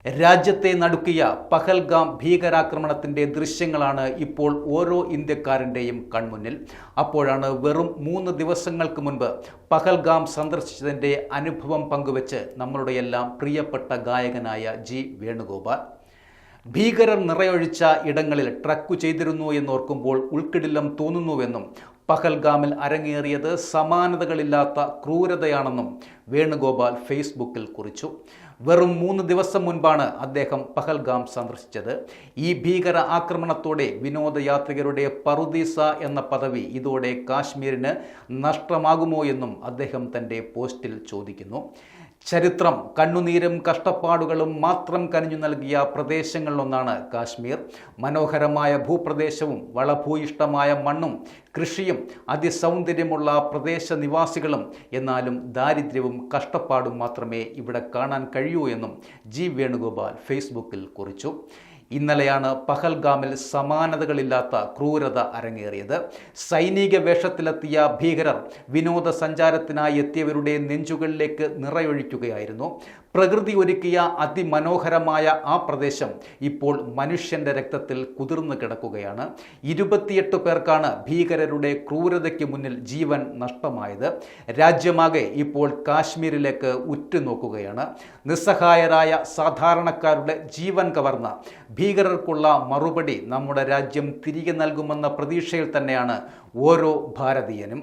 രാജ്യത്തെ നടുക്കിയ പഹൽഗാം ഭീകരാക്രമണത്തിന്റെ ദൃശ്യങ്ങളാണ് ഇപ്പോൾ ഓരോ ഇന്ത്യക്കാരൻ്റെയും കൺമുന്നിൽ. അപ്പോഴാണ് വെറും 3 ദിവസങ്ങൾക്ക് മുൻപ് പഹൽഗാം സന്ദർശിച്ചതിൻ്റെ അനുഭവം പങ്കുവെച്ച് നമ്മളുടെയെല്ലാം പ്രിയപ്പെട്ട ഗായകനായ ജി വേണുഗോപാൽ. ഭീകരർ നിറയൊഴിച്ച ഇടങ്ങളിൽ ട്രക്കു ചെയ്തിരുന്നു എന്നോർക്കുമ്പോൾ ഉൾക്കിടിലം തോന്നുന്നുവെന്നും പഹൽഗാമിൽ അരങ്ങേറിയത് സമാനതകളില്ലാത്ത ക്രൂരതയാണെന്നും വേണുഗോപാൽ ഫേസ്ബുക്കിൽ കുറിച്ചു. വെറും 3 ദിവസം മുൻപാണ് അദ്ദേഹം പഹൽഗാം സന്ദർശിച്ചത്. ഈ ഭീകര ആക്രമണത്തോടെ വിനോദയാത്രികരുടെ പറുദീസ എന്ന പദവി ഇതോടെ കാശ്മീരിന് നഷ്ടമാകുമോ എന്നും അദ്ദേഹം തൻ്റെ പോസ്റ്റിൽ ചോദിക്കുന്നു. ചരിത്രം, കണ്ണുനീരും കഷ്ടപ്പാടുകളും മാത്രം കനിഞ്ഞു നൽകിയ പ്രദേശങ്ങളിലൊന്നാണ് കാശ്മീർ. മനോഹരമായ ഭൂപ്രദേശവും വളഭൂയിഷ്ടമായ മണ്ണും കൃഷിയും അതിസൗന്ദര്യമുള്ള പ്രദേശ നിവാസികളും, എന്നാലും ദാരിദ്ര്യവും കഷ്ടപ്പാടും മാത്രമേ ഇവിടെ കാണാൻ കഴിയൂ എന്നും ജി വേണുഗോപാൽ ഫേസ്ബുക്കിൽ കുറിച്ചു. ഇന്നലെയാണ് പഹൽഗാമിൽ സമാനതകളില്ലാത്ത ക്രൂരത അരങ്ങേറിയത്. സൈനിക വേഷത്തിലെത്തിയ ഭീകരർ വിനോദസഞ്ചാരത്തിനായി എത്തിയവരുടെ നെഞ്ചുകളിലേക്ക് നിറയൊഴിക്കുകയായിരുന്നു. പ്രകൃതി ഒരുക്കിയ അതിമനോഹരമായ ആ പ്രദേശം ഇപ്പോൾ മനുഷ്യൻ്റെ രക്തത്തിൽ കുതിർന്നു കിടക്കുകയാണ്. 28 പേർക്കാണ് ഭീകരരുടെ ക്രൂരതയ്ക്ക് മുന്നിൽ ജീവൻ നഷ്ടമായത്. രാജ്യമാകെ ഇപ്പോൾ കാശ്മീരിലേക്ക് ഉറ്റുനോക്കുകയാണ്. നിസ്സഹായരായ സാധാരണക്കാരുടെ ജീവൻ കവർന്ന ഭീകരർക്കുള്ള മറുപടി നമ്മുടെ രാജ്യം തിരികെ നൽകുമെന്ന പ്രതീക്ഷയിൽ തന്നെയാണ് ഓരോ ഭാരതീയനും.